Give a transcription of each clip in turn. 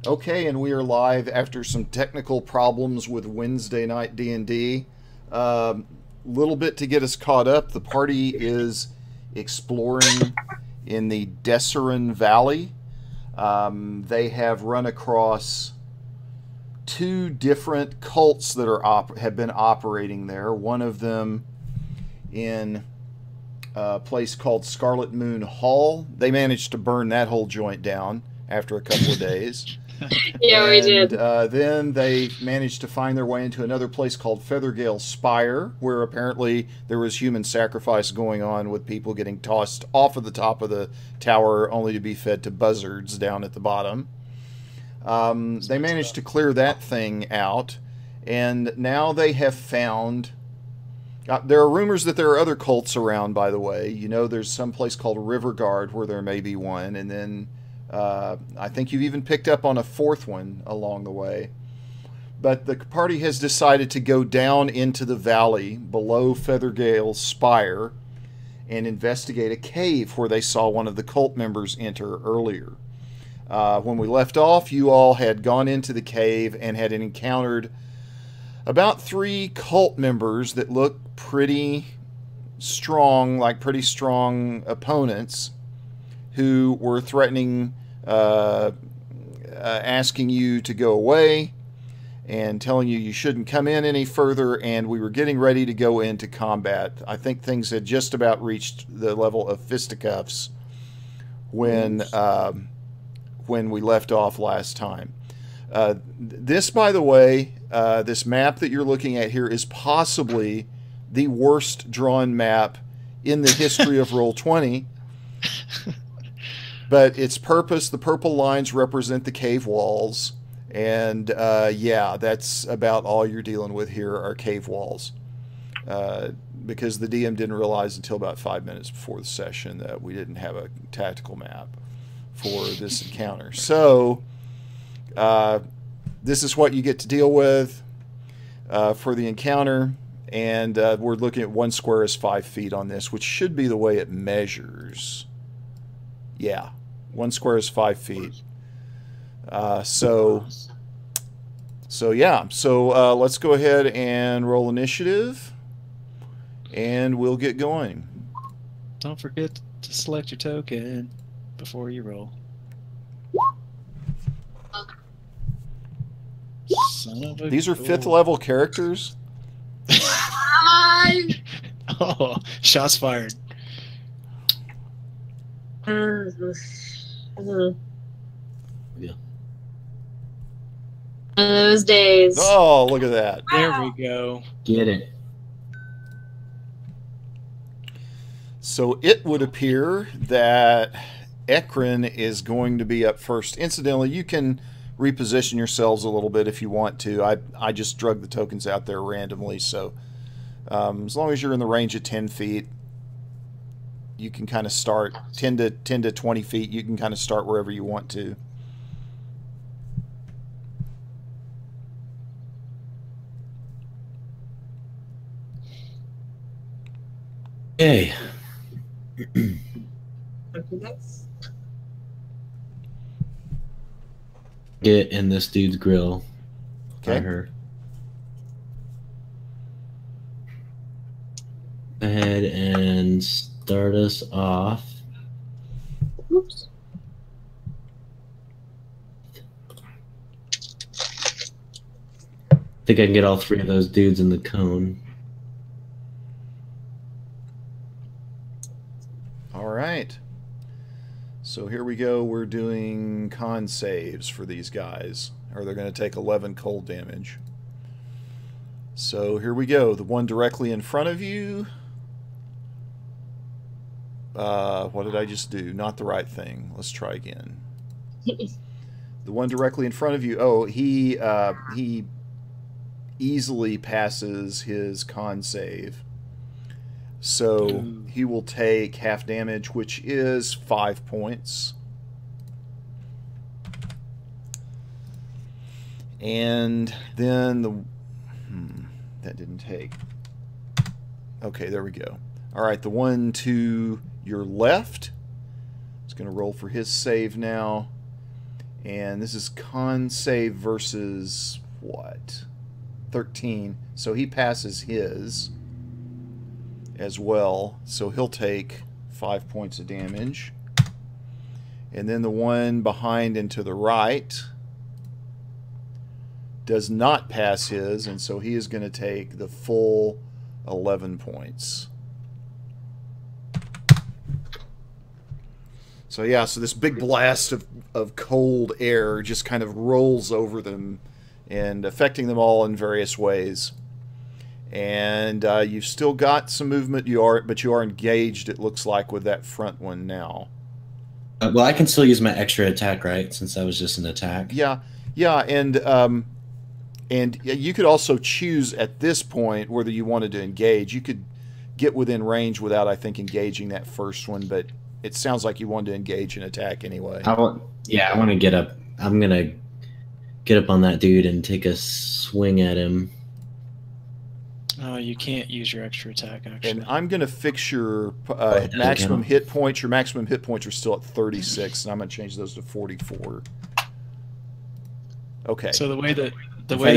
Okay, and we are live after some technical problems with Wednesday night D&D. Little bit to get us caught up. The party is exploring in the Desserin Valley. They have run across two different cults that have been operating there. One of them in a place called Scarlet Moon Hall. They managed to burn that whole joint down after a couple of days. Yeah, we did. Then they managed to find their way into another place called Feathergale Spire, where apparently there was human sacrifice going on with people getting tossed off of the top of the tower only to be fed to buzzards down at the bottom. They managed to clear that thing out, and now they have found... there are rumors that there are other cults around, by the way. You know, there's some place called Riverguard where there may be one, and then... I think you've even picked up on a fourth one along the way. But the party has decided to go down into the valley below Feathergale Spire and investigate a cave where they saw one of the cult members enter earlier. When we left off, you all had gone into the cave and had encountered about 3 cult members that looked pretty strong, like pretty strong opponents, who were threatening, asking you to go away and telling you shouldn't come in any further, and we were getting ready to go into combat. I think things had just about reached the level of fisticuffs when we left off last time. This, by the way, this map that you're looking at here is possibly the worst drawn map in the history of Roll20. But its purpose, the purple lines represent the cave walls. And yeah, that's about all you're dealing with here are cave walls. Because the DM didn't realize until about 5 minutes before the session that we didn't have a tactical map for this encounter. So, this is what you get to deal with for the encounter. And we're looking at 1 square is 5 feet on this, which should be the way it measures. Yeah. 1 square is 5 feet. So yeah. So let's go ahead and roll initiative, and we'll get going. Don't forget to select your token before you roll. Son of a These are 5th level characters. Oh, shots fired. Yeah. Those days. Oh, look at that. There we go. Get it. So it would appear that Ekron is going to be up first. Incidentally, you can reposition yourselves a little bit if you want to. I just drug the tokens out there randomly, so as long as you're in the range of 10 feet, you can kind of start 10 to 20 feet. You can kind of start wherever you want to. Okay. Get in this dude's grill. Okay. I heard. Go ahead and start us off. Oops. I think I can get all 3 of those dudes in the cone. All right. So here we go. We're doing con saves for these guys, or they're going to take 11 cold damage. So here we go. The one directly in front of you. What did I just do? Not the right thing. Let's try again. The one directly in front of you. Oh, he easily passes his con save. So he will take half damage, which is 5 points. And then the... that didn't take. Okay, there we go. All right, the one to your left is going to roll for his save now. And this is con save versus what? 13. So he passes his as well. So he'll take 5 points of damage. And then the one behind and to the right does not pass his, and so he is going to take the full 11 points. So yeah, so this big blast of cold air just kind of rolls over them and affecting them all in various ways. And you've still got some movement, but you are engaged, it looks like, with that front one now. Well, I can still use my extra attack, right? Since that was just an attack. Yeah, and you could also choose at this point whether you wanted to engage. You could get within range without, I think, engaging that first one, but it sounds like you wanted to engage and attack anyway. I want to get up. I'm gonna get up on that dude and take a swing at him. Oh, you can't use your extra attack, actually. And I'm going to fix your maximum hit points. Your maximum hit points are still at 36, and I'm going to change those to 44. Okay. So the way that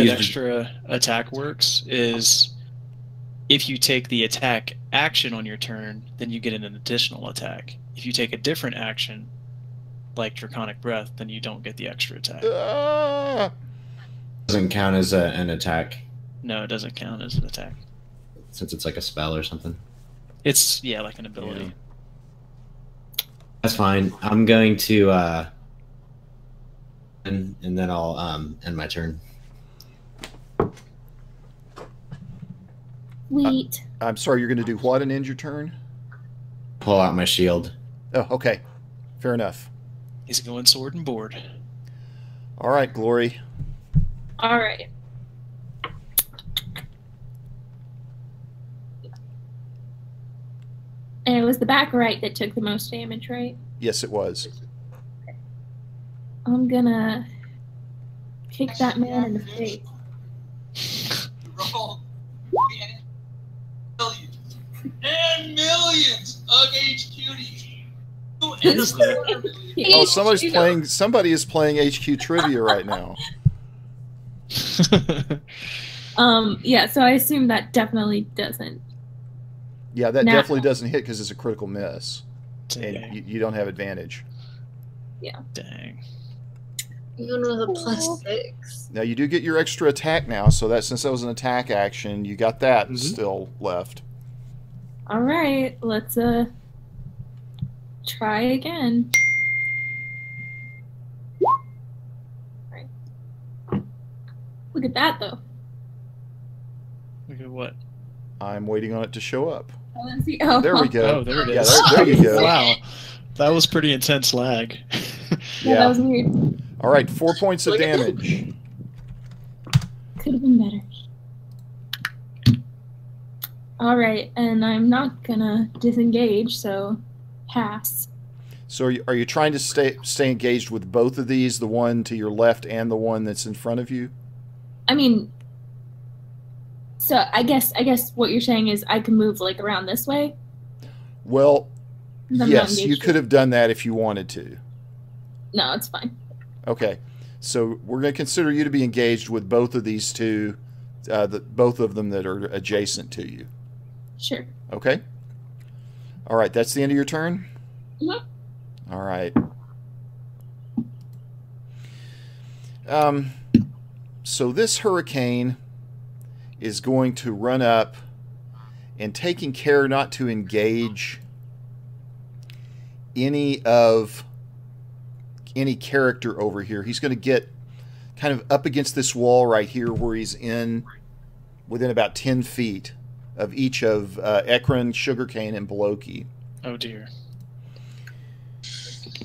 extra attack works is if you take the attack action on your turn, then you get an additional attack. If you take a different action, like Draconic Breath, then you don't get the extra attack. Doesn't count as an attack. No, it doesn't count as an attack. Since it's like a spell or something. It's, yeah, like an ability. Yeah. That's fine. I'm going to and then I'll end my turn. Sweet. I'm sorry, you're going to do what and end your turn? Pull out my shield. Oh, okay. Fair enough. He's going sword and board. All right, Glory. All right. And it was the back right that took the most damage, right? Yes, it was. I'm gonna kick that man in the face. Roll millions of HQD. Oh, somebody is playing HQ Trivia right now. Yeah, so I assume that definitely doesn't. Yeah, that definitely doesn't hit because it's a critical miss. Dang. And you don't have advantage. Yeah. Dang. Even with a +6. Now you do get your extra attack now, so that since that was an attack action, you got that still left. All right, let's try again. Right. Look at that though. Look at what? I'm waiting on it to show up. Oh, let's see. Oh, There we go. Oh, there it Yeah, is. there you go. Wow. That was pretty intense lag. Yeah, that was weird. All right, 4 points of damage. Could have been better. All right, and I'm not gonna disengage, so pass. So are you trying to stay engaged with both of these, the one to your left and the one that's in front of you? I mean, so I guess what you're saying is I can move like around this way? Well, I'm yes, you could have done that if you wanted to. No, it's fine. Okay, so we're going to consider you to be engaged with both of these two, both of them that are adjacent to you. Sure. Okay? All right, that's the end of your turn? Mm-hmm. All right. So this hurricane is going to run up and taking care not to engage any character over here. He's going to get kind of up against this wall right here where he's within about 10 feet of each of Ekron, Sugarcane, and Bloki. Oh, dear.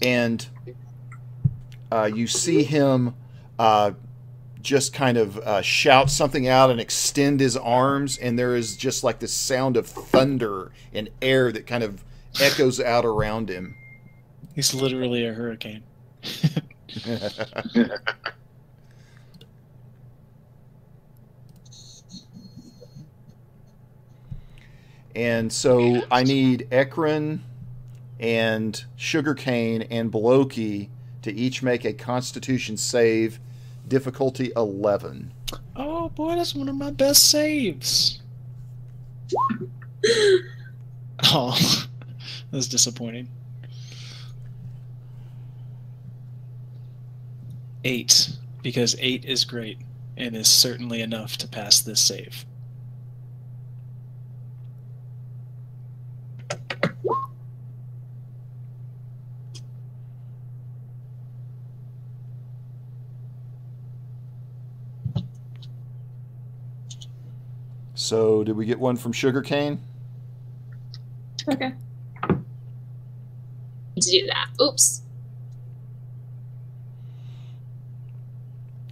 And you see him just kind of shout something out and extend his arms, and there is just like this sound of thunder and air that kind of echoes out around him. He's literally a hurricane. And so I need Ekron and Sugarcane and Bloki to each make a Constitution save, difficulty 11. Oh boy, that's one of my best saves. Oh, that's disappointing. 8, because 8 is great and is certainly enough to pass this save. So, did we get one from Sugarcane? Okay. To do that. Oops.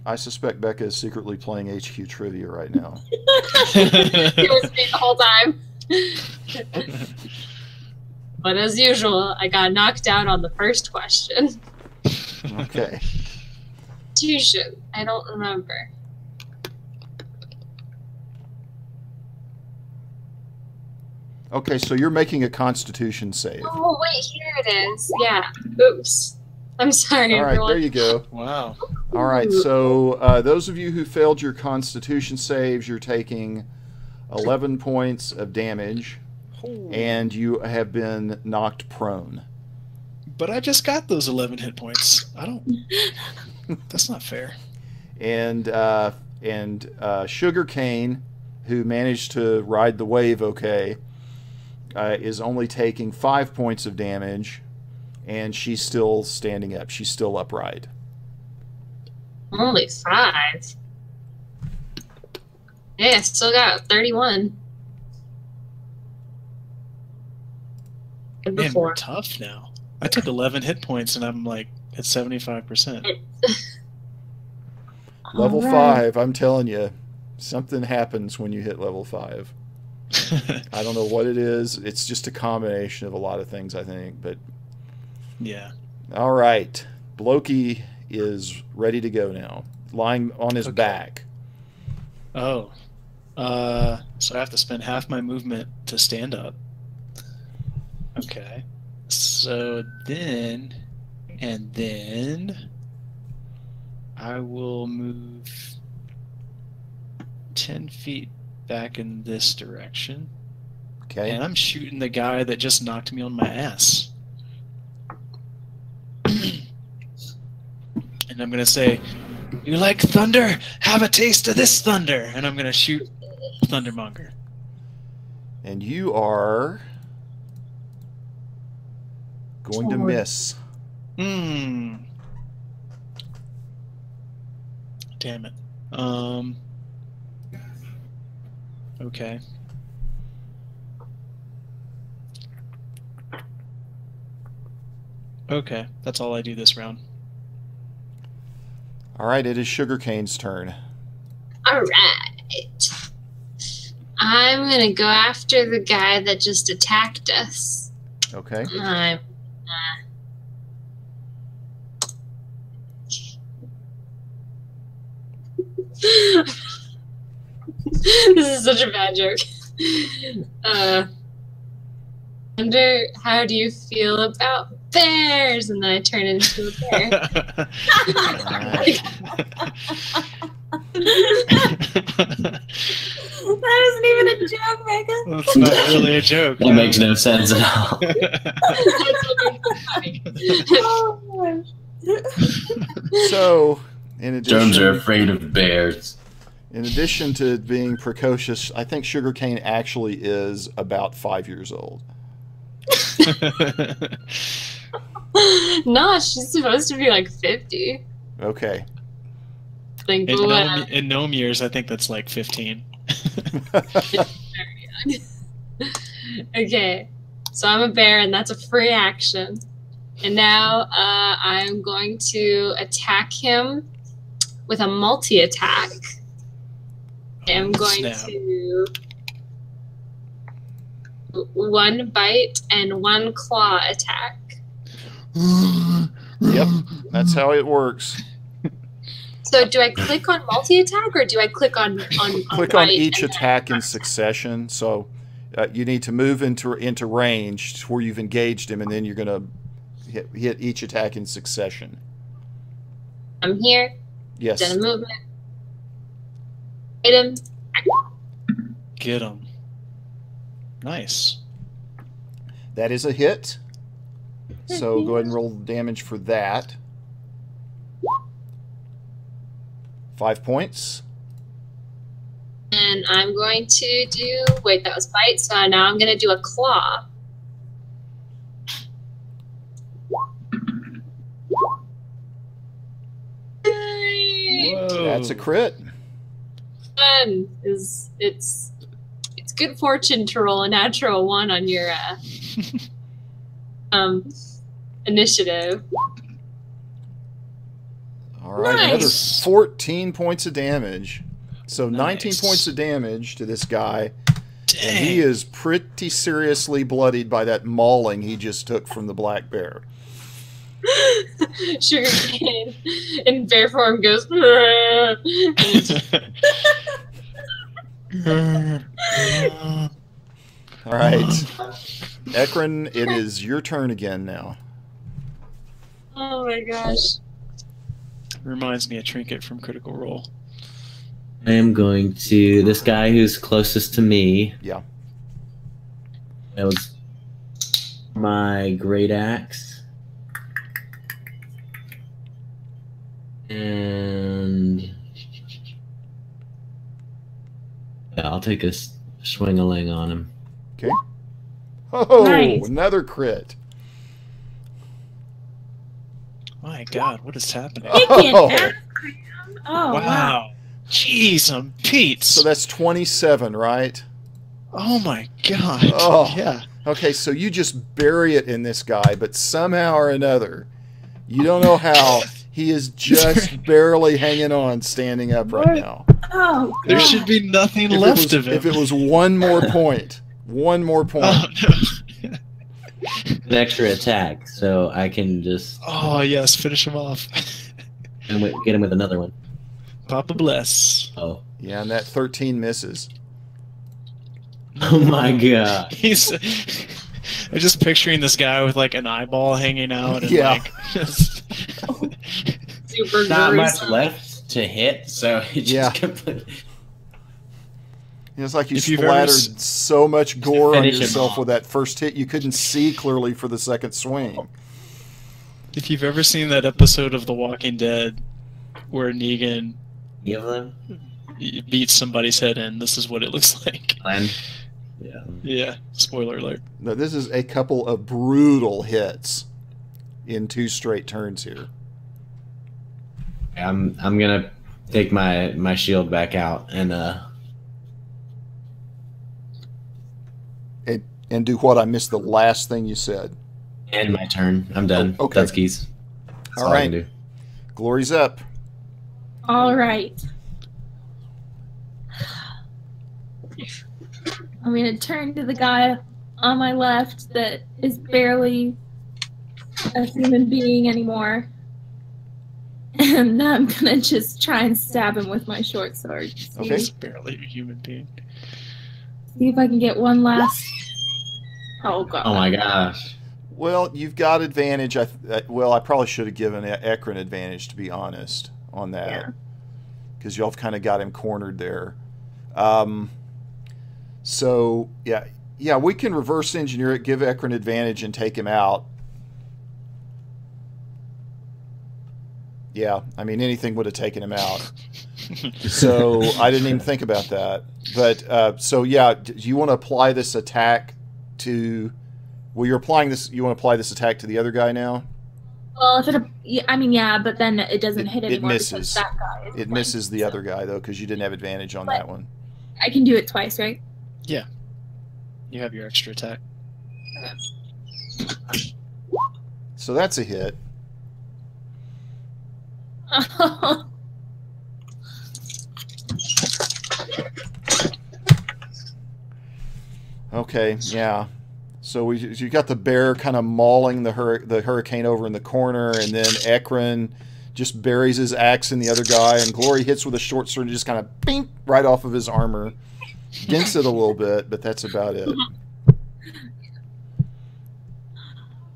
I suspect Becca is secretly playing HQ Trivia right now. It was me the whole time. But as usual, I got knocked out on the first question. Okay. Constitution. I don't remember. Okay, so you're making a Constitution save. Oh, wait, here it is. Yeah. Oops. I'm sorry, All right, everyone. there you go. Wow. All right, so those of you who failed your Constitution saves, you're taking 11 points of damage, and you have been knocked prone. But I just got those 11 hit points. I don't... That's not fair. And Sugarcane, who managed to ride the wave okay, is only taking 5 points of damage, and she's still standing up. She's still upright. Only 5. Yeah, I still got 31. Good Man, before. we're tough now. I took 11 hit points and I'm like at 75%. Level All 5, I'm telling you, something happens when you hit level 5. I don't know what it is. It's just a combination of a lot of things, I think. But Yeah. all right, Blokey is ready to go now, lying on his back. Oh. So I have to spend half my movement to stand up. Okay. So then, and then I will move 10 feet back in this direction. Okay. And I'm shooting the guy that just knocked me on my ass. And I'm going to say, "You like thunder? Have a taste of this thunder." And I'm going to shoot Thundermonger. And you are going to miss. Damn it. Okay. Okay, that's all I do this round. All right, it is Sugarcane's turn. Alright. I'm gonna go after the guy that just attacked us. Okay. This is such a bad joke. Wonder, how do you feel about bears? And then I turn into a bear. That isn't even a joke, Megan. That's not really a joke. That makes no sense at all. Oh, my gosh. So, in addition, Drones are afraid of bears. in addition to being precocious, I think Sugarcane actually is about 5 years old. No, she's supposed to be like 50. Okay. Think In gnome years, I think that's like 15. Okay, so I'm a bear, and that's a free action. And now I'm going to attack him with a multi-attack. I'm going Snap. to 1 bite and 1 claw attack. Yep, that's how it works. So do I click on multi-attack, or do I click on Click on bite each and then attack in press? succession. So you need to move into range to where you've engaged him, and then you're going to hit each attack in succession. I'm here. Yes. Done a movement. Hit him. Get him. Nice. That is a hit. So go ahead and roll damage for that. 5 points. And I'm going to do... Wait, that was bite. So now I'm going to do a claw. Whoa. That's a crit. It's good fortune to roll a natural 1 on your initiative. All right, Nice. another 14 points of damage. So 19 Nice. points of damage to this guy. Dang. And he is pretty seriously bloodied by that mauling he just took from the black bear. Sugarcane in bear form goes. All right. Ekron, it is your turn again now. Oh my gosh. Reminds me of Trinket from Critical Role. I am going to this guy who's closest to me. Yeah. That was my great axe. And yeah, I'll take a swing-a-ling on him. Okay. Oh, Nice. another crit. My God, what is happening? Kicking Oh. ass. Oh, wow. Wow. Jeez, I'm Pete. So that's 27, right? Oh my God. Oh. Yeah. Okay, so you just bury it in this guy, but somehow or another, you don't know how, he is just barely hanging on, standing up right now. Oh, There God. should be nothing If left of him. If it was one more point, one more point. Oh, no. An extra attack, so I can just Oh, yes, finish him off. get him with another one. Papa bless. Oh, Yeah, and that 13 misses. oh my God! He's. I'm just picturing this guy with like an eyeball hanging out. And, Yeah. Like, just... Super Not much gruesome. left to hit, so it just Yeah. completely. It's like you If you've ever splattered so much gore on Finish him yourself off. with that first hit, you couldn't see clearly for the second swing. If you've ever seen that episode of The Walking Dead where Negan Give them beats somebody's head in, this is what it looks like. plan. Yeah. Yeah. Spoiler alert. No, this is a couple of brutal hits in 2 straight turns here. I'm gonna take my shield back out and And do what? I missed the last thing you said. end my turn. I'm done. Oh, okay. That's keys. That's All all I right. can do. Glory's up. All right. I'm going to turn to the guy on my left that is barely a human being anymore. And I'm going to just try and stab him with my short sword. Okay. He's barely a human being. See if I can get one last. Oh, God. Oh my gosh. Well, you've got advantage. I probably should have given Ekron advantage, to be honest, on Yeah. that. Because y'all have kind of got him cornered there. So, yeah, we can reverse engineer it, give Ekron advantage, and take him out. Yeah, I mean, anything would have taken him out. So I didn't even think about that. But so yeah, do you want to apply this attack to? Well, you're applying this. You want to apply this attack to the other guy now? Well, if it, yeah, but then it doesn't hit It anymore. because misses. That guy is It flanked, misses the so other guy though, because you didn't have advantage on But- that one. I can do it twice, right? You have your extra attack. So that's a hit. Okay, yeah. So you got the bear kind of mauling the hurricane over in the corner, and then Ekron just buries his axe in the other guy, and Glory hits with a short sword and just kind of bing right off of his armor. Dents it a little bit, but that's about it.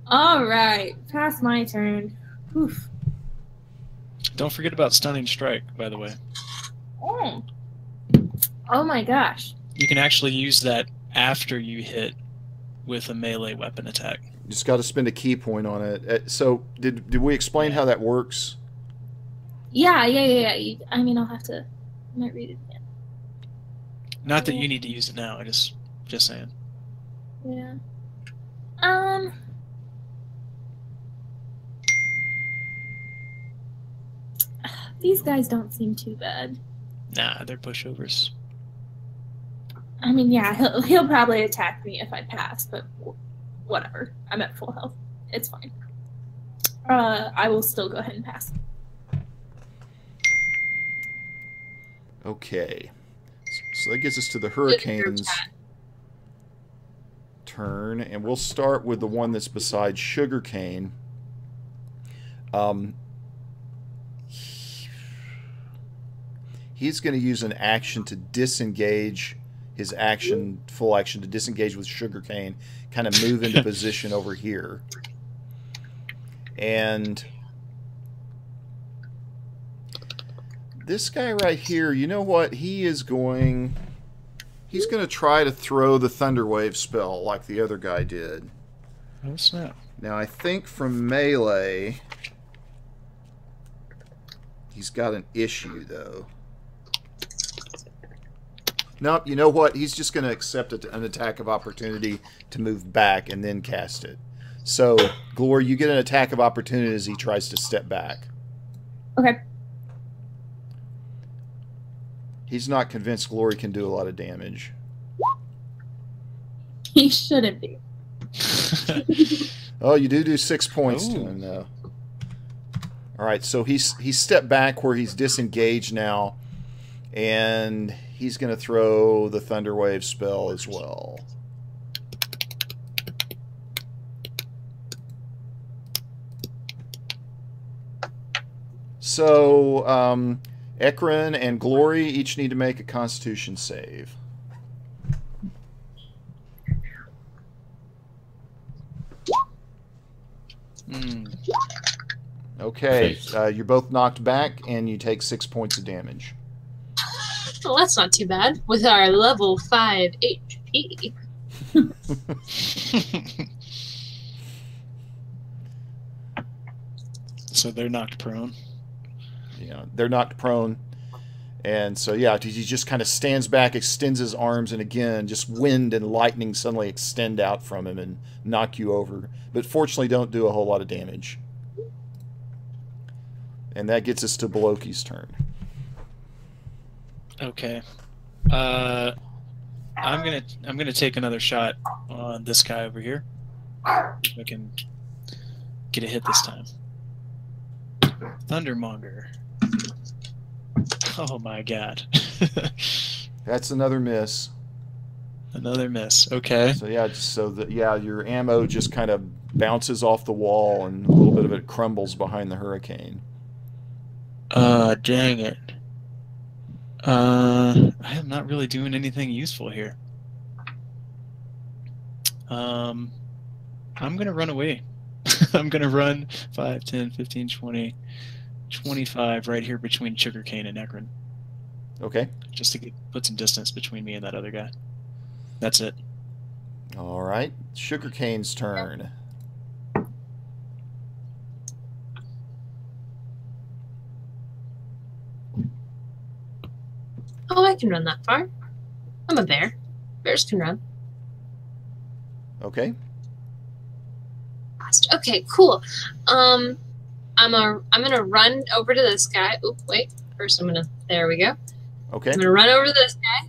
All right, past my turn. Oof. Don't forget about Stunning Strike, by the way. Oh my gosh. You can actually use that after you hit with a melee weapon attack. You just got to spend a key point on it. So, did we explain how that works? Yeah. I mean, I might read it again. Not that you need to use it now. Just saying. Yeah. These guys don't seem too bad. Nah, they're pushovers. I mean, yeah, he'll probably attack me if I pass, but whatever. I'm at full health. It's fine. I will still go ahead and pass. Okay. So that gets us to the Hurricane's turn, and we'll start with the one that's beside Sugarcane. He's going to use an action to disengage his action, full action to disengage with Sugarcane, kind of move into position over here. And this guy right here, you know what? He's going to try to throw the Thunderwave spell like the other guy did. Oh, snap. Now, I think from melee, he's got an issue, though. Nope, you know what? He's just going to accept an attack of opportunity to move back and then cast it. So, Glory, you get an attack of opportunity as he tries to step back. Okay. He's not convinced Glory can do a lot of damage. He shouldn't be. Oh, you do 6 points to him, though. All right, so he's stepped back where he's disengaged now, and he's going to throw the Thunderwave spell as well. So, Ekron and Glory each need to make a Constitution save. Okay, you're both knocked back, and you take 6 points of damage. Well, that's not too bad with our level 5 HP. So they're knocked prone. Yeah, they're knocked prone. And so, yeah, he just kind of stands back, extends his arms, and again, just wind and lightning suddenly extend out from him and knock you over. But fortunately, don't do a whole lot of damage. And that gets us to Bloki's turn. Okay. I'm gonna take another shot on this guy over here. If I can get a hit this time. Thundermonger. Oh my god. That's another miss. Another miss. Okay. So yeah, your ammo just kind of bounces off the wall, and a little bit of it crumbles behind the Hurricane. Dang it. I am not really doing anything useful here. I'm gonna run away. I'm gonna run 5, 10, 15, 20, 25 right here between Sugarcane and Ekron. Okay. Just to put some distance between me and that other guy. That's it. All right. Sugarcane's turn. Oh, I can run that far. I'm a bear. Bears can run. Okay. Okay, cool. I'm gonna run over to this guy. Oop, wait. First, there we go. Okay. I'm gonna run over to this guy.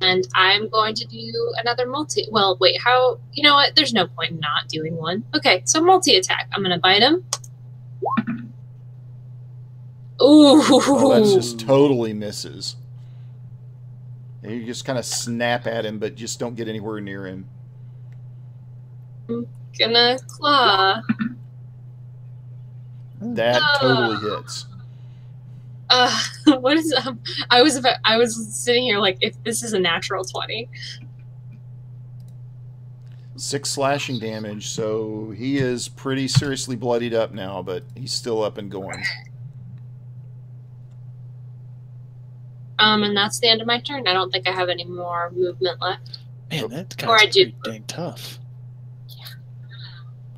And I'm going to do another multi. Well, wait, how? You know what? There's no point in not doing one. Okay, so multi-attack. I'm gonna bite him. Ooh. Oh, that just totally misses. And you just kind of snap at him, but just don't get anywhere near him. I'm gonna claw. That totally hits. What is I was sitting here like, if this is a natural 20. 6 slashing damage, so he is pretty seriously bloodied up now, but he's still up and going. And that's the end of my turn. I don't think I have any more movement left. Man, that Or I guy's do. pretty dang tough.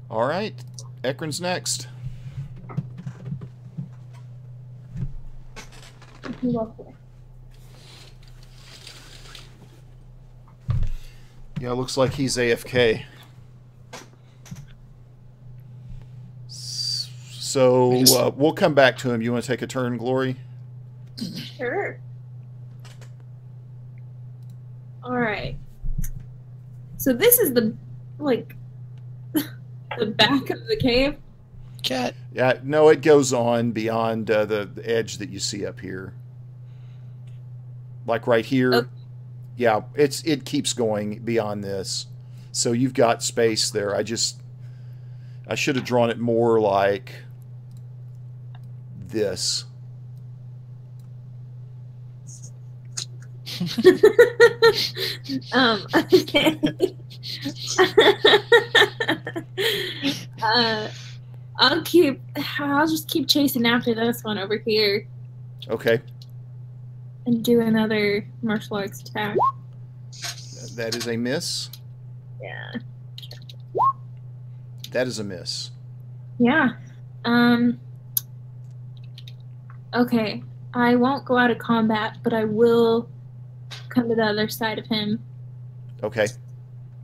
All right, Ekron's next. Yeah, it looks like he's AFK. So we'll come back to him. You want to take a turn, Glory? Sure. All right. So this is the the back of the cave. Cat. Yeah, no, it goes on beyond the edge that you see up here. Like right here. Okay. Yeah, it keeps going beyond this. So you've got space there. I should have drawn it more like this. Okay. I'll just keep chasing after this one over here Okay. and do another martial arts attack. That is a miss. Yeah. That is a miss. Yeah. Okay. I won't go out of combat, but I will come to the other side of him, Okay.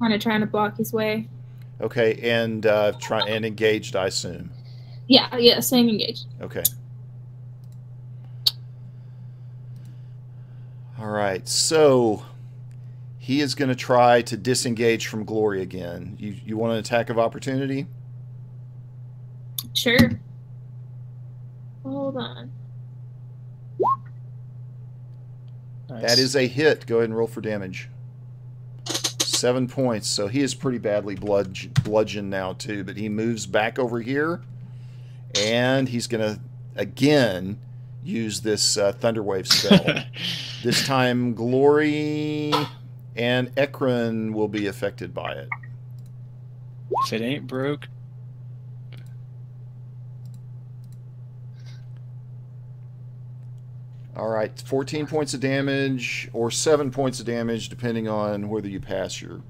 kind of trying to block his way. Okay, and try and engaged, I assume. Yeah, staying engaged. Okay. All right. So he is going to try to disengage from Glory again. You want an attack of opportunity? Sure. Hold on. Nice. That is a hit. Go ahead and roll for damage. 7 points. So he is pretty badly bludgeoned now too, but he moves back over here, and he's going to again use this Thunderwave spell. This time Glory and Ekron will be affected by it. If it ain't broke. All right, 14 points of damage or 7 points of damage, depending on whether you pass your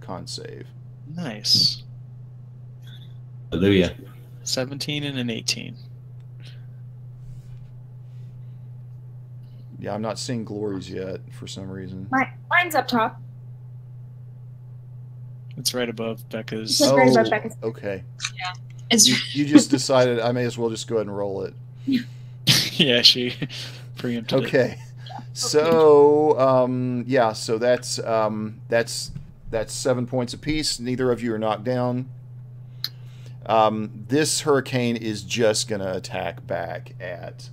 con save. Nice. Hallelujah. 17 and an 18. Yeah, I'm not seeing Glories yet for some reason. Mine's up top. It's right above Becca's. It's right above Becca's. Okay. It's You just decided I may as well just go ahead and roll it. Yeah, she preempted it. Okay. So, yeah, so that's 7 points apiece. Neither of you are knocked down. This hurricane is just going to attack back at...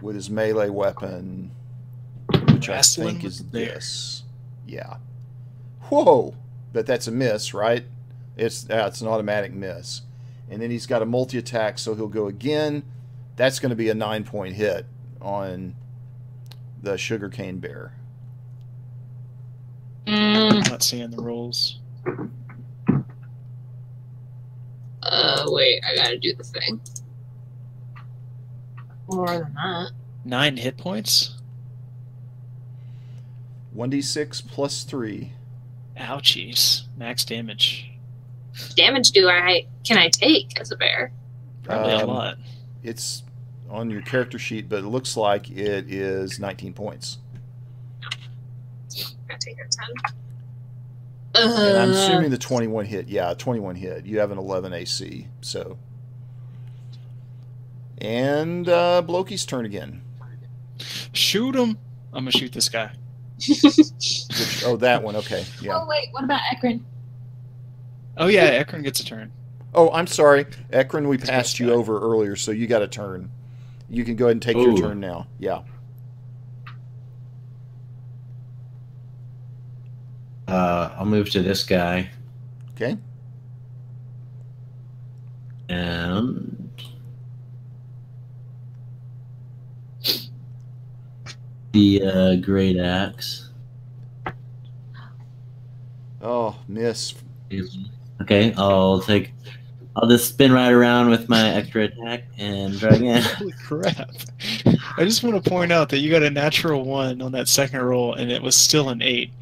with his melee weapon, which I Wrestling think with is the bear. this. Yeah. Whoa! But that's a miss, right? It's an automatic miss. And then he's got a multi-attack, so he'll go again. That's going to be a 9-point hit on the sugarcane bear. I'm not seeing the rolls. wait, I gotta do the thing. More than that. 9 hit points? 1d6 plus 3. Ouchies. Max damage. Damage can I take as a bear? Probably a lot. It's on your character sheet, but it looks like it is 19 points. I take a 10. And I'm assuming the 21 hit. Yeah, 21 hit. You have an 11 AC, so. And Bloki's turn again. Shoot him! I'm gonna shoot this guy. Oh, that one. Okay, yeah. Oh, wait, what about Ekron? Oh yeah, Ekron gets a turn. Oh, I'm sorry. Ekron, we That's passed you right. over earlier, so you got a turn. You can go ahead and take your turn now. Yeah. I'll move to this guy. Okay. And the great axe. Oh, miss. Okay, I'll just spin right around with my extra attack and try again. Holy crap. I just want to point out that you got a natural 1 on that second roll, and it was still an 8.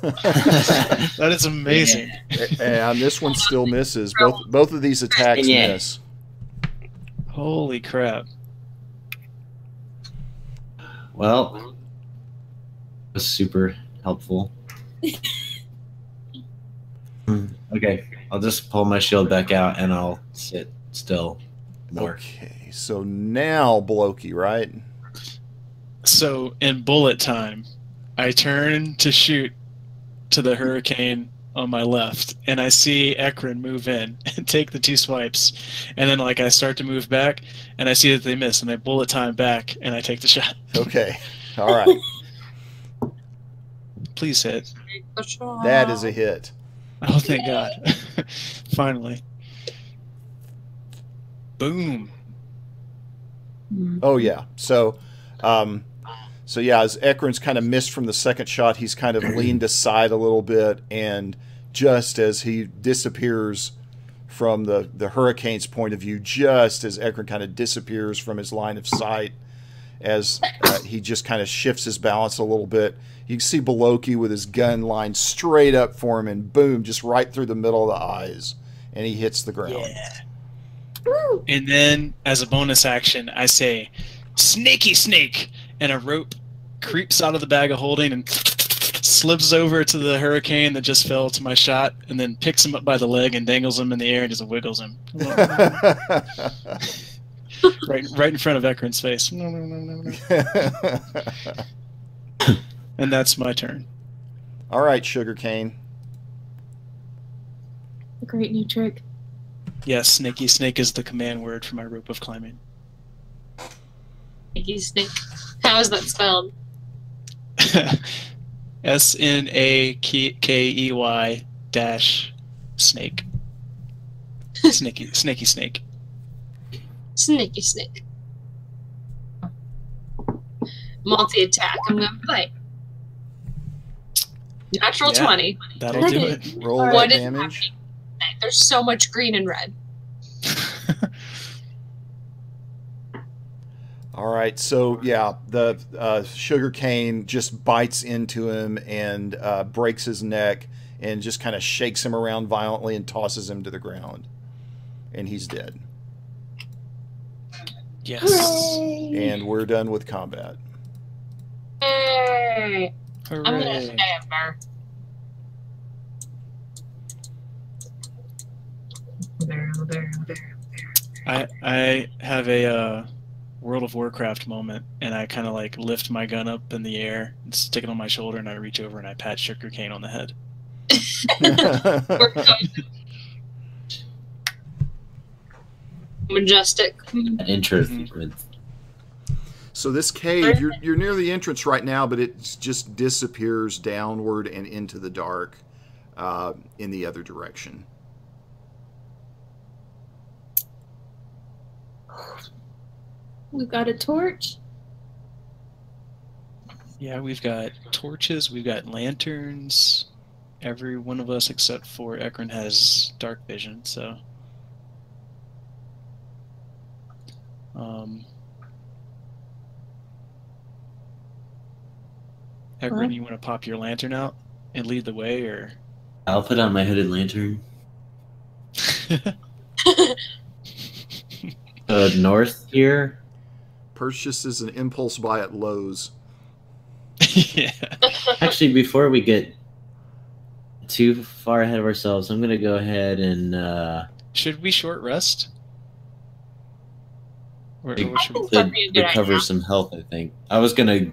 That is amazing. And this one still misses. Both of these attacks miss. Holy crap. Well, it was super helpful. Okay, I'll just pull my shield back out and I'll sit still more. Okay, so now Blokey, right? So in bullet time, I turn to shoot to the hurricane on my left, and I see Ekron move in and take the 2 swipes, and then I start to move back, and I see that they miss, and I bullet time back, and I take the shot. Okay, all right. Please hit. That is a hit. Oh, thank God. Finally. Boom. Oh, yeah. So as Ekron's kind of missed from the second shot, he's kind of leaned aside a little bit, and just as he disappears from the hurricane's point of view, just as Ekron kind of disappears from his line of sight, as he just kind of shifts his balance a little bit, you can see Blokey with his gun lined straight up for him, and boom, just right through the middle of the eyes, and he hits the ground. Yeah. And then, as a bonus action, I say, "Snaky snake!" and a rope creeps out of the bag of holding and slips over to the hurricane that just fell to my shot, and then picks him up by the leg and dangles him in the air and just wiggles him. right in front of Ekron's face. And that's my turn. All right, Sugarcane. A great new trick. Yes, snaky snake is the command word for my rope of climbing. Snaky snake. How is that spelled? SNAKEY dash snake. Snaky snake. Snaky snake. Multi-attack. I'm going to play. Natural 20. That'll do it. Roll What that is damage. happening? There's so much green and red. All right, so yeah, the Sugarcane just bites into him and breaks his neck and just kind of shakes him around violently and tosses him to the ground. And he's dead. Yes. Hooray! And we're done with combat. Hey, Hooray. I'm going to stammer. I have a World of Warcraft moment, and I kind of lift my gun up in the air and stick it on my shoulder, and I reach over and I pat Sugarcane on the head. Majestic. Interesting. So this cave, you're near the entrance right now, but it just disappears downward and into the dark in the other direction. We've got a torch. Yeah, we've got torches, we've got lanterns. Every one of us except for Ekron has dark vision, so... Ekron, you want to pop your lantern out and lead the way, or...? I'll put on my hooded lantern. North here. Purchases an impulse buy at Lowe's. Yeah. Actually, before we get too far ahead of ourselves, I'm going to go ahead and... Should we short rest? Or It what should we... That'd be a good cover idea. some health, I think. I was going to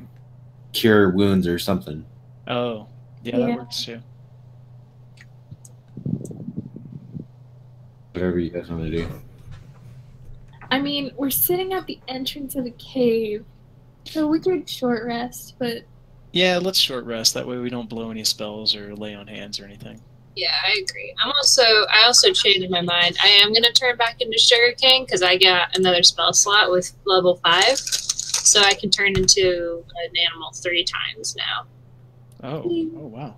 cure wounds or something. Oh, yeah, Yeah. that works too. Whatever you guys want to do. I mean, we're sitting at the entrance of a cave, so we could short rest, but Yeah, let's short rest. That way we don't blow any spells or lay on hands or anything. Yeah, I agree. I also changed my mind. I am going to turn back into Sugarcane because I got another spell slot with level 5. So I can turn into an animal 3 times now. Oh, wow.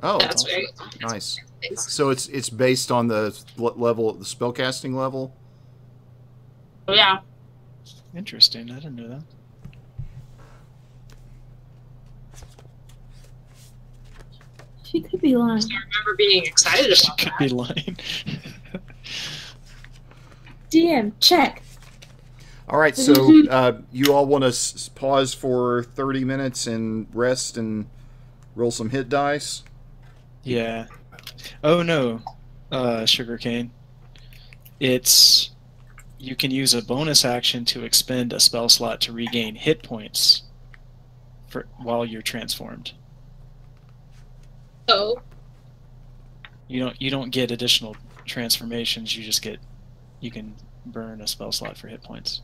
Oh, That's right. nice. So it's based on the level, the spellcasting level. Yeah. Interesting. I didn't know that. She could be lying. I remember being excited She about could that. be lying. DM, check. All right, so you all want to pause for 30 minutes and rest and roll some hit dice? Yeah. Oh no, sugarcane. It's you can use a bonus action to expend a spell slot to regain hit points while you're transformed. So, You don't get additional transformations. You can burn a spell slot for hit points.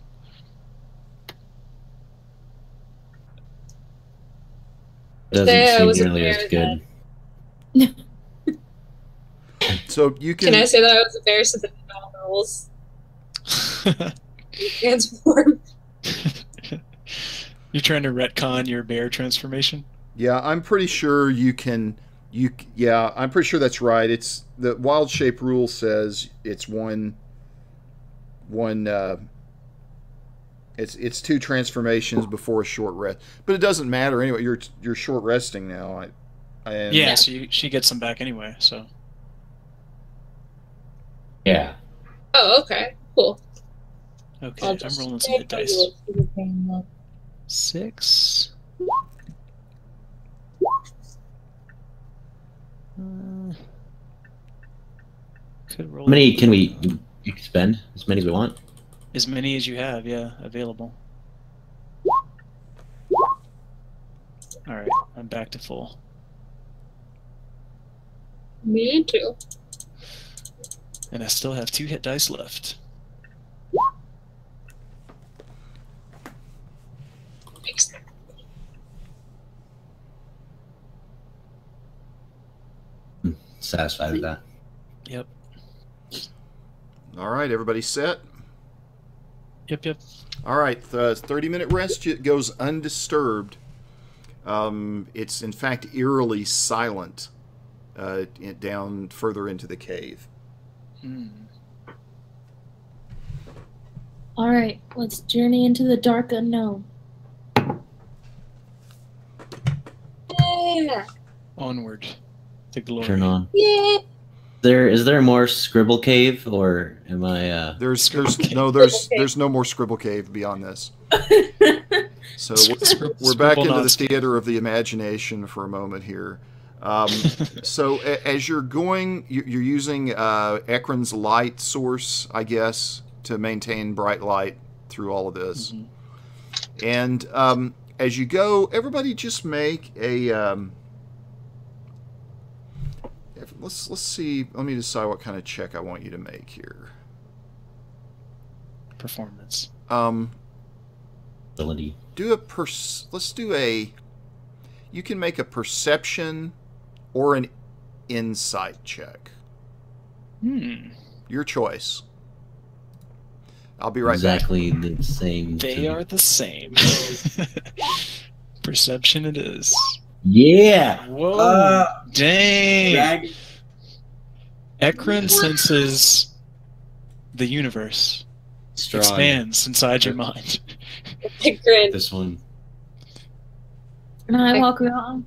Doesn't Say I seem was a nearly as bear good. So you can I say that I was a bear so that the rules transform? You're trying to retcon your bear transformation? Yeah, I'm pretty sure you can. Yeah, I'm pretty sure that's right. It's the wild shape rule says it's one. It's 2 transformations before a short rest, but it doesn't matter anyway. You're short resting now. Yeah, so she gets them back anyway. So. Yeah. Oh, okay. Cool. Okay, I'm rolling some hit dice. 6. Could roll. How many can we expend? As many as we want? As many as you have, yeah, available. Alright, I'm back to full. Me too. And I still have 2 hit dice left. Satisfied with that. Yep. All right, everybody set? Yep. All right, the 30-minute rest goes undisturbed. It's, in fact, eerily silent down further into the cave. All right, let's journey into the dark unknown. Yeah. Onward to glory. Turn on. Yeah. Is there more Scribble Cave, or am I? There's no more Scribble Cave beyond this. So we're back into the theater of the imagination for a moment here. So as you're going, you're using Ekron's light source, I guess, to maintain bright light through all of this. Mm-hmm. And as you go, everybody just make a. Let's see. Let me decide what kind of check I want you to make here. Performance. Ability. Let's do a. You can make a perception or an insight check. Your choice. I'll be right back. Exactly the same. They are the same. Perception it is. Yeah. Whoa. Dang. Ekron senses the universe. Strong. Expands inside your mind. This one. And I walk around,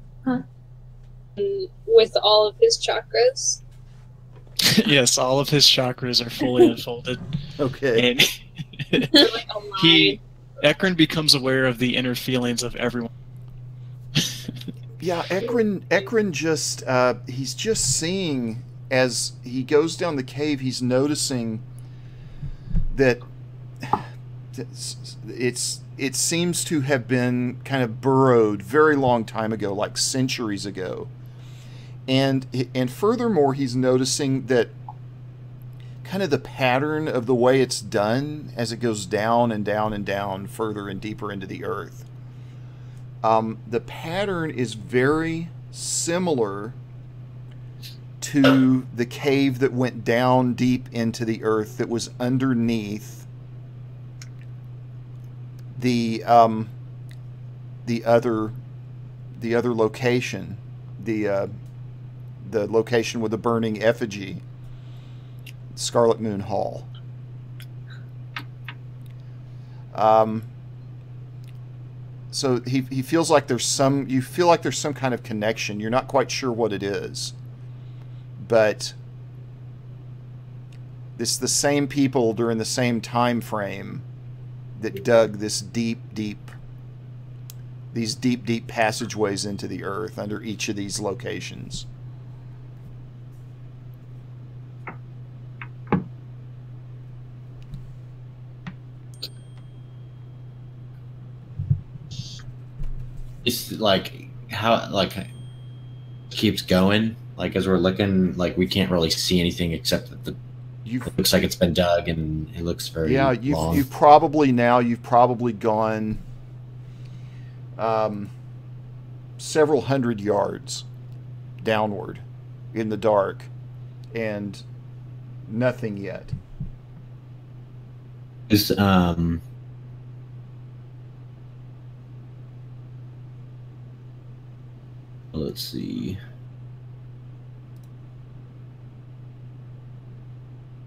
with all of his chakras. Yes, all of his chakras are fully unfolded. Okay. And Ekron becomes aware of the inner feelings of everyone. Yeah, Ekron just he's just seeing as he goes down the cave. He's noticing that it seems to have been kind of burrowed very long time ago, like centuries ago, and furthermore, he's noticing that kind of the pattern of the way it's done as it goes down and down and down further and deeper into the earth. The pattern is very similar to the cave that went down deep into the earth that was underneath the other location, the the location with the burning effigy, Scarlet Moon Hall. So he feels like there's some. You feel like there's some kind of connection. You're not quite sure what it is, but it's the same people during the same time frame that dug this deep passageways into the earth under each of these locations. It's like how keeps going. Like as we're looking, like we can't really see anything except that it looks like it's been dug and it looks very long. You've probably gone several hundred yards downward in the dark and nothing yet. Is let's see.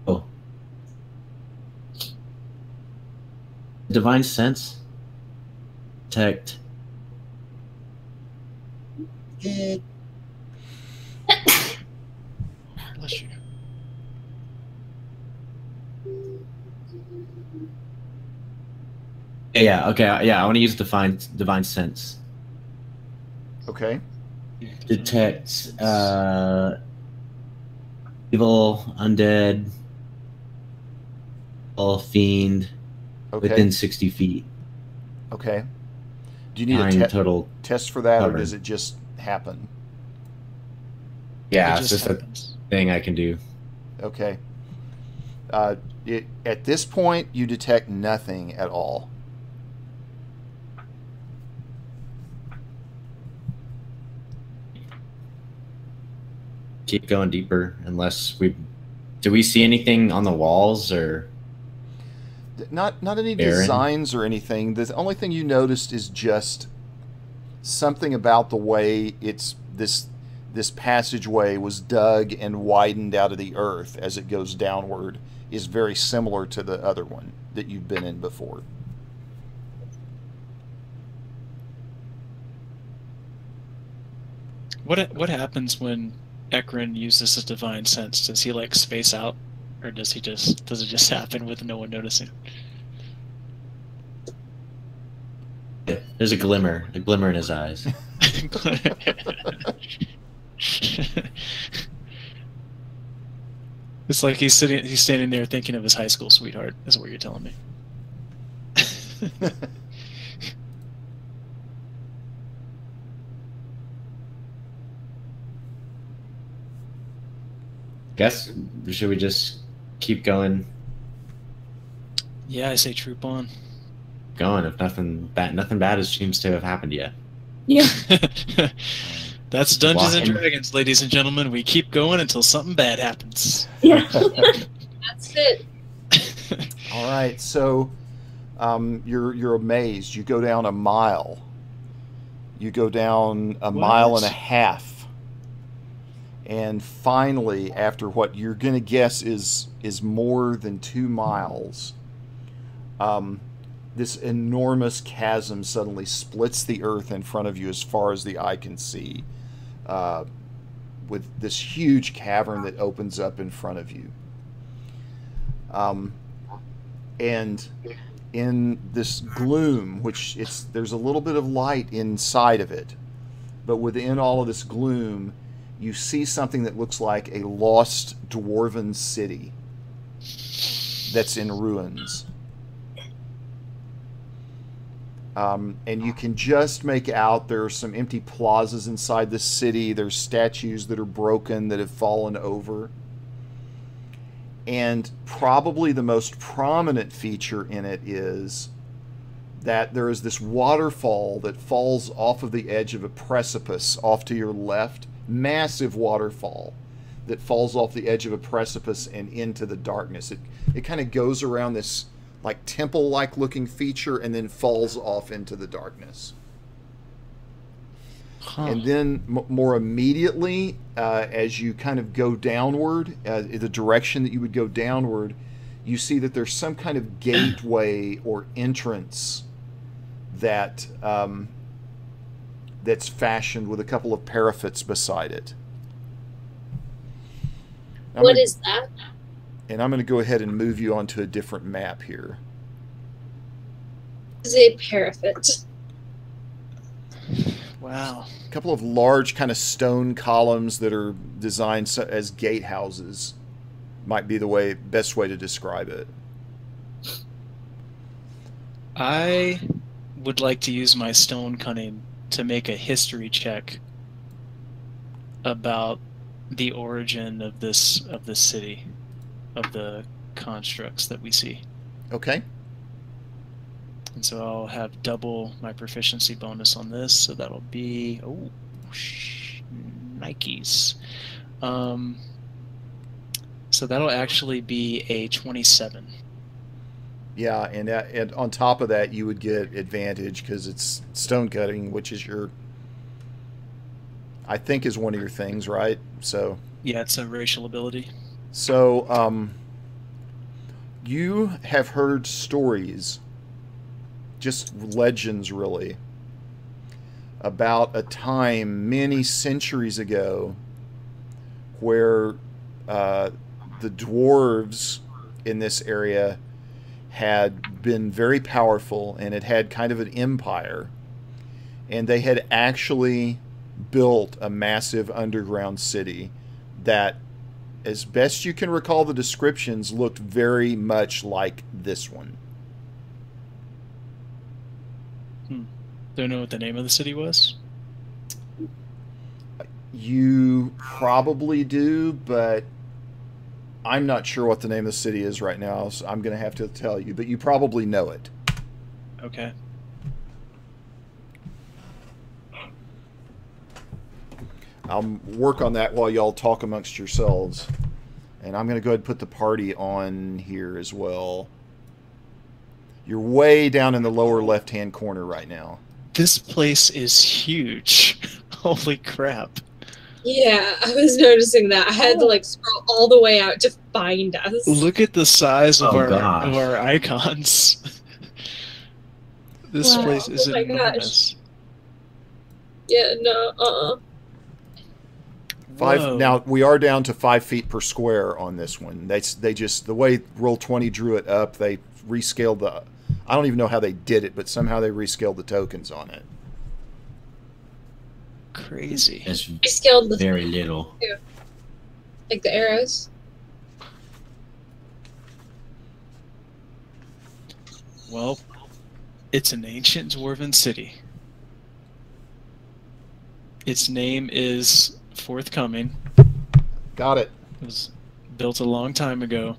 Oh. Divine sense. Detect. Bless you. Yeah, okay. Yeah, I want to use divine sense. Okay. Detect evil, undead, all fiend within 60 feet. Okay. Do you need a total test for that, cover. or does it just happen? Yeah, It it's just just happens. a thing I can do. Okay. At this point, you detect nothing at all. Keep going deeper unless do we see anything on the walls or Not any barren? designs or anything. The only thing you noticed is just something about the way this passageway was dug and widened out of the earth as it goes downward is very similar to the other one that you've been in before. What happens when Ekron uses his divine sense? Does he like space out, or does it just happen with no one noticing? There's a glimmer in his eyes. It's like he's standing there thinking of his high school sweetheart, is what you're telling me. Guess should we just keep going? Yeah, I say troop on. Going if nothing bad seems to have happened yet. Yeah. That's Dungeons and Walking. Dragons, ladies and gentlemen. We keep going until something bad happens. Yeah. That's it. All right, so you're amazed. You go down a mile. You go down a mile and a half. And finally, after what you're going to guess is more than 2 miles, this enormous chasm suddenly splits the earth in front of you as far as the eye can see, with this huge cavern that opens up in front of you. And in this gloom, there's a little bit of light inside of it, but within all of this gloom, you see something that looks like a lost dwarven city that's in ruins. And you can just make out there are some empty plazas inside the city. There's statues that are broken, that have fallen over. And probably the most prominent feature in it is that there is this waterfall that falls off of the edge of a precipice off to your left. Massive waterfall that falls off the edge of a precipice and into the darkness. It kind of goes around this like temple-like looking feature and then falls off into the darkness. Huh. And then more immediately, as you kind of go downward, the direction that you would go downward, you see that there's some kind of gateway or entrance that that's fashioned with a couple of parapets beside it. What is that? And I'm going to go ahead and move you onto a different map here. Is a parapet. Wow. A couple of large kind of stone columns that are designed as gatehouses might be the best way to describe it. I would like to use my stone cunning to make a history check about the origin of this city, of the constructs that we see. Okay. And so I'll have double my proficiency bonus on this, so that'll be Nikes. So that'll actually be a 27. Yeah, and on top of that, you would get advantage because it's stone cutting, which is I think is one of your things, right? So yeah, it's a racial ability. So you have heard stories, just legends really, about a time many centuries ago where the dwarves in this area had been very powerful and had kind of an empire, and they had actually built a massive underground city that, as best you can recall the descriptions, looked very much like this one. Do you know what the name of the city was? You probably do, but I'm not sure what the name of the city is right now, so I'm going to have to tell you, but you probably know it. Okay. I'll work on that while y'all talk amongst yourselves. And I'm going to go ahead and put the party on here as well. You're way down in the lower left-hand corner right now. This place is huge. Holy crap. Yeah, I was noticing that. I had to like scroll all the way out to find us. Look at the size of gosh. our icons. This Wow. place is Oh my enormous. Yeah, no, Now we are down to 5 feet per square on this one. They just, the way Roll20 drew it up, they rescaled the. I don't even know how they did it, but somehow they rescaled the tokens on it. Crazy. It's I scaled the very little. too. Like the arrows. Well, it's an ancient dwarven city. Its name is Forthcoming. Got it. It was built a long time ago,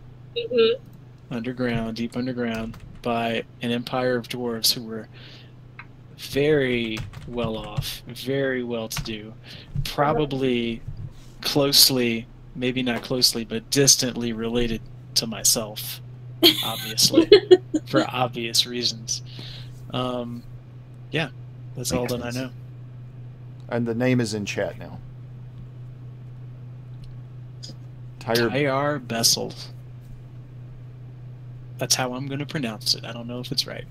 underground, deep underground, by an empire of dwarves who were very well off, very well to do, probably closely, maybe not closely, but distantly related to myself, obviously, for obvious reasons. Yeah, that's all that I know. And the name is in chat now. Tyr Bessel. That's how I'm going to pronounce it. I don't know if it's right.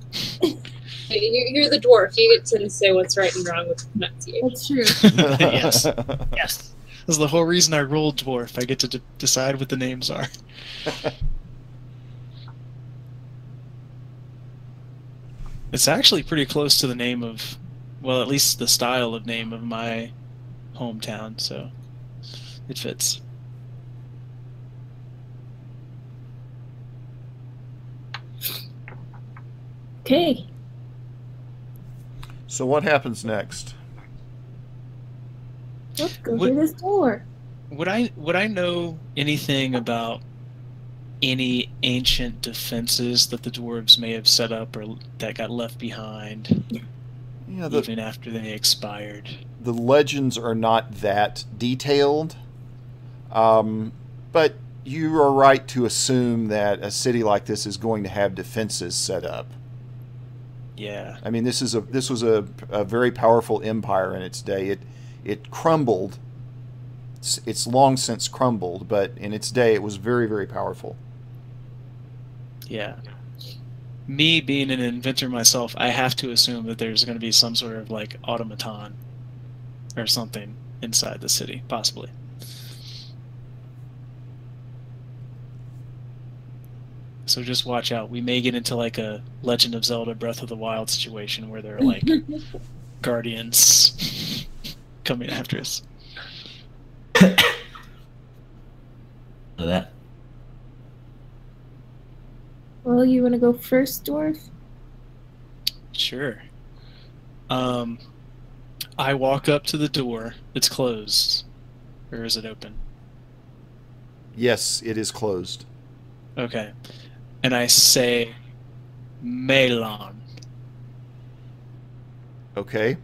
You're the dwarf. You get to say what's right and wrong with pronunciation. That's true. Yes. Yes. That's the whole reason I rolled dwarf. I get to decide what the names are. It's actually pretty close to the name of, well, at least the style of name of my hometown, so it fits. Okay. So what happens next? Let's go through this door. Would I know anything about any ancient defenses that the dwarves may have set up or that got left behind, Yeah, even after they expired? The legends are not that detailed, but you are right to assume that a city like this is going to have defenses set up. Yeah. I mean, this was a very powerful empire in its day. It crumbled. It's long since crumbled, but in its day, it was very, very powerful. Yeah. Me being an inventor myself, I have to assume that there's going to be some sort of like automaton or something inside the city, possibly. So just watch out. We may get into like a Legend of Zelda Breath of the Wild situation where there are like guardians coming after us. That. Well, you want to go first, Dwarf? Sure. I walk up to the door. It's closed. Or is it open? Yes, it is closed. Okay. And I say, Melon. Okay.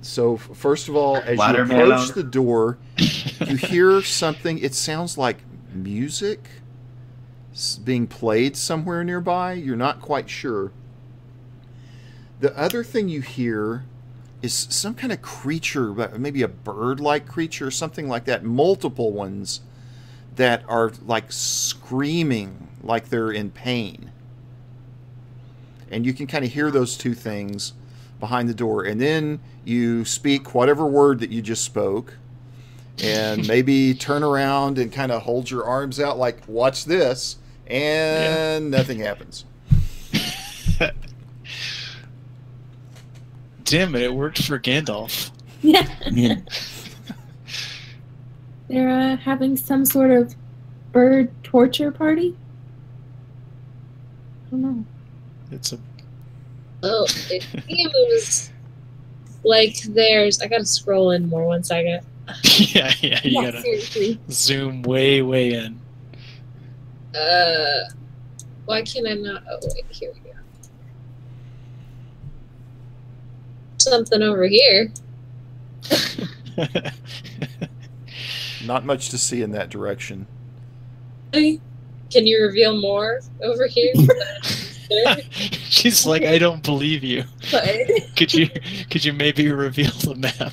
So first of all, as you Watermelon. approach the door, you hear something. It sounds like music being played somewhere nearby. You're not quite sure. The other thing you hear is some kind of creature, maybe a bird-like creature, something like that. Multiple ones that are like screaming like they're in pain. And you can kind of hear those two things behind the door. And then you speak whatever word that you just spoke. And maybe turn around and kind of hold your arms out like, watch this. And nothing happens. Damn it, it worked for Gandalf. Yeah. Yeah. They're having some sort of bird torture party? I don't know. It's a... Oh, it seems like there's... I gotta scroll in more 1 second. yeah, you gotta seriously. zoom way, way in. Why can I not... Oh, wait, here we go. Something over here. Not much to see in that direction. Can you reveal more over here? She's like, I don't believe you. Could you maybe reveal the map?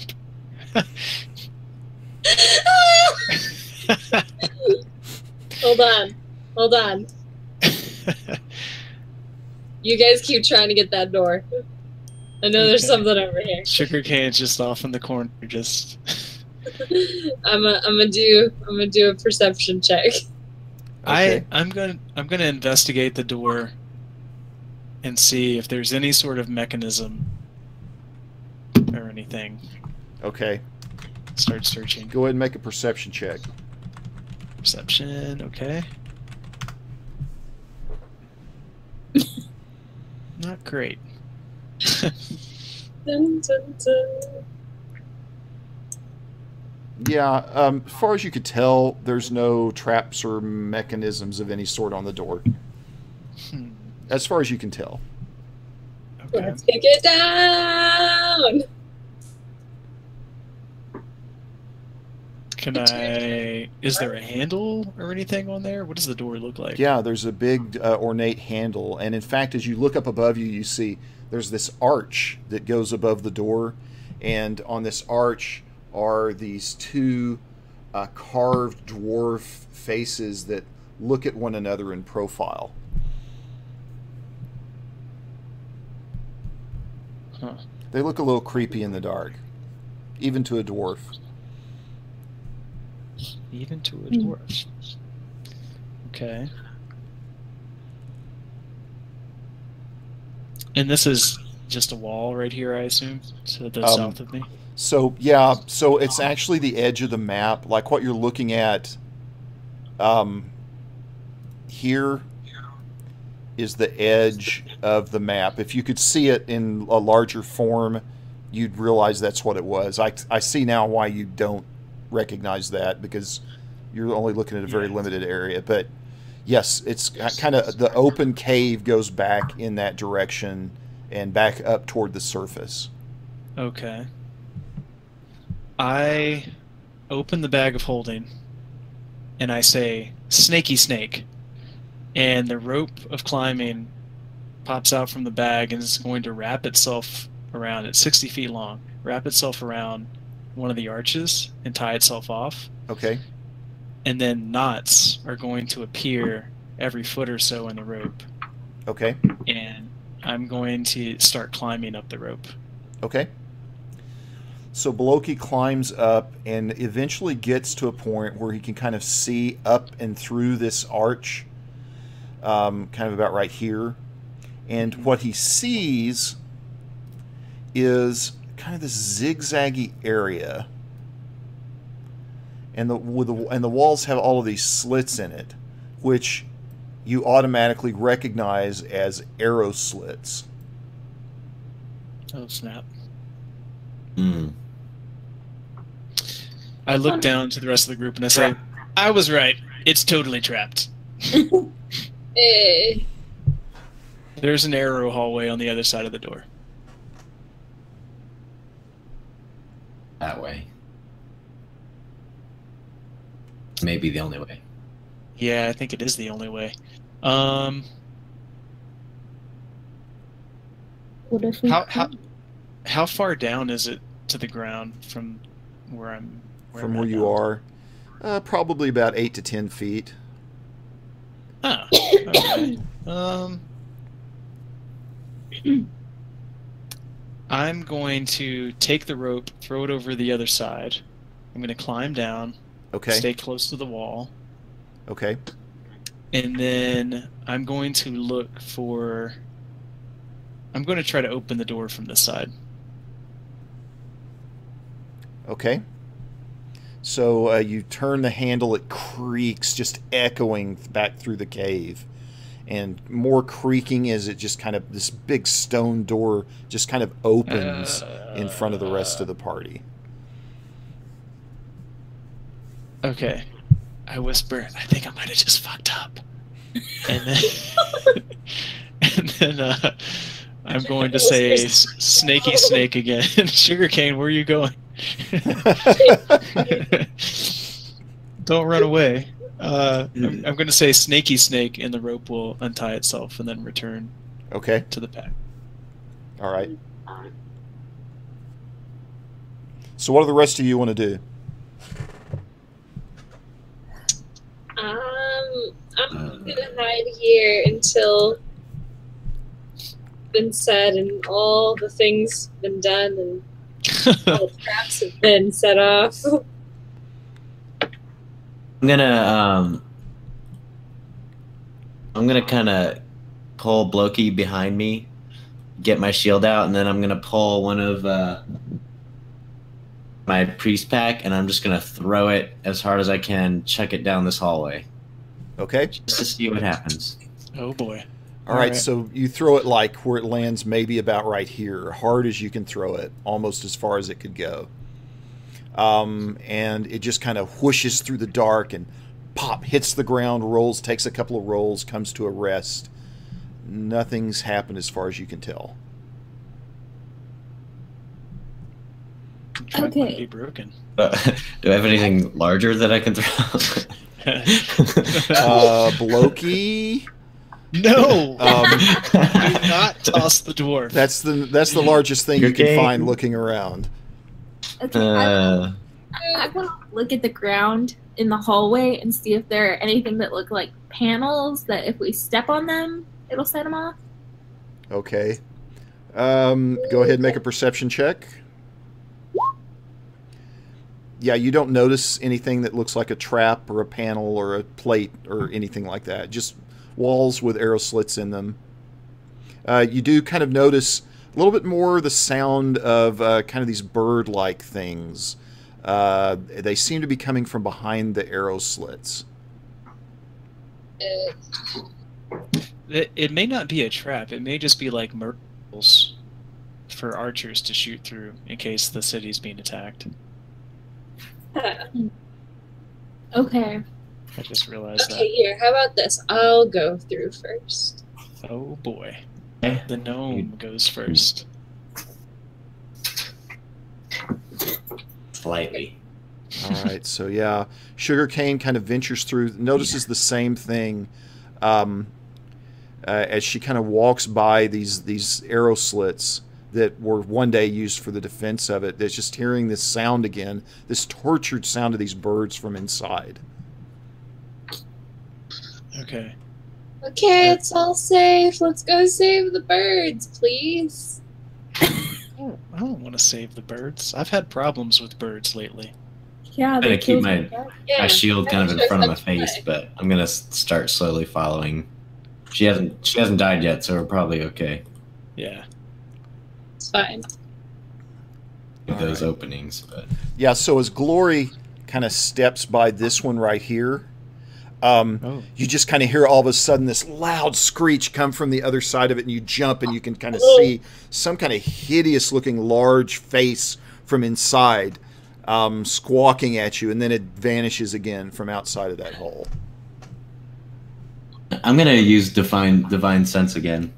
Hold on. You guys keep trying to get that door. I know there's something over here. Sugarcane's just off in the corner, just. I'm gonna do a perception check. Okay. I'm gonna investigate the door and see if there's any sort of mechanism or anything. Okay. Start searching. Go ahead and make a perception check. Perception, okay. Not great. Dun, dun, dun. Yeah, as far as you could tell, there's no traps or mechanisms of any sort on the door. As far as you can tell. Okay. Let's kick it down. Can I... Is there a handle or anything on there? What does the door look like? Yeah, there's a big ornate handle, and in fact, as you look up above you, you see there's this arch that goes above the door, and on this arch are these two carved dwarf faces that look at one another in profile. Huh. They look a little creepy in the dark, even to a dwarf. Even to a dwarf. Okay. And this is just a wall right here, I assume, to the south of me? So, yeah, so it's actually the edge of the map. Like what you're looking at here is the edge of the map. If you could see it in a larger form, you'd realize that's what it was. I see now why you don't recognize that, because you're only looking at a very limited area. But yes, it's kind of the open cave goes back in that direction and back up toward the surface. Okay. I open the bag of holding and I say, "Snakey snake." And the rope of climbing pops out from the bag and is going to wrap itself around. It's 60 feet long. Wrap itself around one of the arches and tie itself off. Okay. And then knots are going to appear every foot or so in the rope. Okay. And I'm going to start climbing up the rope. Okay. So Bloki climbs up and eventually gets to a point where he can kind of see up and through this arch, kind of about right here. And what he sees is kind of this zigzaggy area. And the walls have all of these slits in it, which you automatically recognize as arrow slits. Oh, snap. Hmm. I look down to the rest of the group and I say, I was right. It's totally trapped. There's an arrow hallway on the other side of the door. That way. Maybe the only way. Yeah, I think it is the only way. What if we How far down is it to the ground from where I'm? From where you are, probably about 8 to 10 feet. Oh, okay. I'm going to take the rope, throw it over the other side. I'm going to climb down. Okay. Stay close to the wall. Okay. And then I'm going to look for... I'm going to try to open the door from this side. Okay. So you turn the handle, it creaks, just echoing back through the cave. And more creaking as it just kind of, this big stone door just kind of opens in front of the rest of the party. Okay. I whisper, I think I might have just fucked up. And then, I'm going to say, snaky snake again. Sugarcane, where are you going? Don't run away. I'm going to say snaky snake, and the rope will untie itself and then return to the pack. All right. So what do the rest of you want to do? I'm going to hide here until it's been said and all the things been done and all the traps have been set off. I'm gonna kind of pull Bloki behind me, get my shield out, and then I'm gonna pull one of my priest pack, and I'm just gonna throw it as hard as I can, chuck it down this hallway. Okay. Just to see what happens. Oh boy. All right, so you throw it like where it lands, maybe about right here, hard as you can throw it, almost as far as it could go. And it just kind of whooshes through the dark and pop, hits the ground, rolls, takes a couple of rolls, comes to a rest. Nothing's happened as far as you can tell. Okay. Be broken. Do I have anything larger that I can throw? Bloki. No. Do not toss the dwarf. That's the largest thing you can find looking around. Okay, I want to look at the ground in the hallway and see if there are anything that look like panels that if we step on them, it'll set them off. Okay. Go ahead and make a perception check. Yeah, you don't notice anything that looks like a trap or a panel or a plate or anything like that. Just walls with arrow slits in them. You do kind of notice a little bit more the sound of kind of these bird-like things. They seem to be coming from behind the arrow slits. It may not be a trap. It may just be like myrtles for archers to shoot through in case the city's being attacked. Okay. I just realized that. Okay, here, how about this? I'll go through first. Oh boy. The gnome goes first. Slightly. All right, so yeah, Sugarcane kind of ventures through, notices the same thing. as she kind of walks by these arrow slits that were one day used for the defense of it. That's just hearing this sound again, this tortured sound of these birds from inside. Okay. Okay, it's all safe. Let's go save the birds, please. I don't want to save the birds. I've had problems with birds lately. Yeah, I'm gonna keep my Yeah, shield kind of in front of my face, but I'm gonna start slowly following. She hasn't died yet, so we're probably okay Yeah. it's fine. with those openings. But Yeah, so as Glory kind of steps by this one right here, you just kind of hear all of a sudden this loud screech come from the other side of it, and you jump and you can kind of see some kind of hideous looking large face from inside squawking at you, and then it vanishes again from outside of that hole. I'm gonna use divine sense again.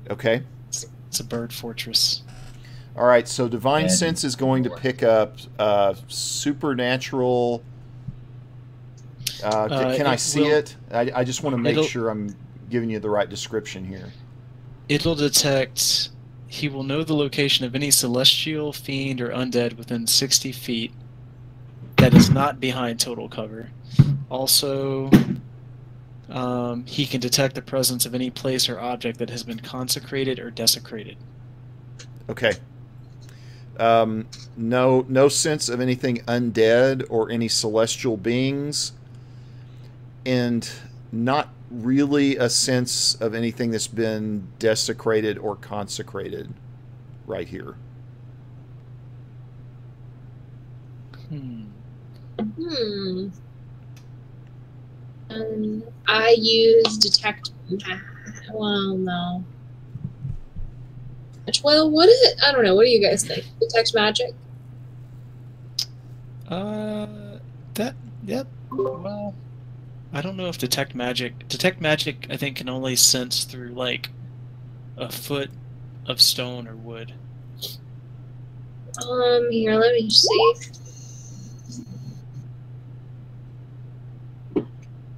Okay. It's a bird fortress. All right, so divine sense is going to pick up supernatural. Can I see it? I just want to make sure I'm giving you the right description here. It'll detect. He will know the location of any celestial, fiend, or undead within 60 feet that is not behind total cover. Also, he can detect the presence of any place or object that has been consecrated or desecrated. Okay. No sense of anything undead or any celestial beings, and not really a sense of anything that's been desecrated or consecrated right here. I use detect. Well, no. Well, what is it? I don't know. What do you guys think? Detect magic? Yep. Well, I don't know if detect magic, I think, can only sense through, like, a foot of stone or wood. Here, let me see.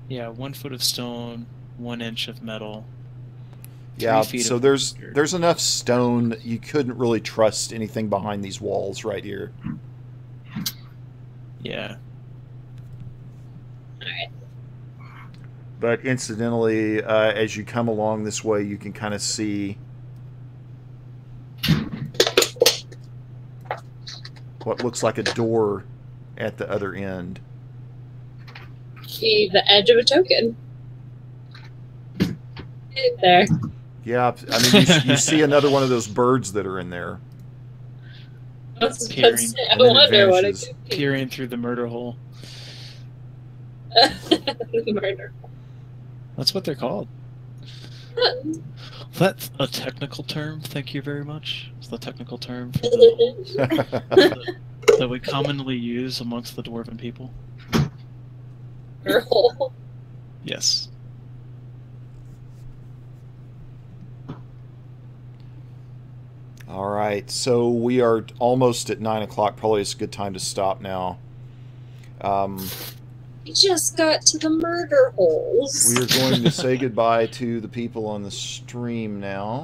Yeah, 1 foot of stone, 1 inch of metal. Yeah, so there's enough stone that you couldn't really trust anything behind these walls right here. Yeah. Alright. But incidentally, as you come along this way, you can kind of see what looks like a door at the other end. See the edge of a token. In there. Yeah, I mean, you see another one of those birds that are in there. I wonder what it could be. Peering through the murder hole. Murder. That's what they're called. That's a technical term. Thank you very much. It's the technical term for that we commonly use amongst the dwarven people. Murder hole. Yes. All right, so we are almost at 9 o'clock. Probably it's a good time to stop now. We just got to the murder holes. We are going to say goodbye to the people on the stream now.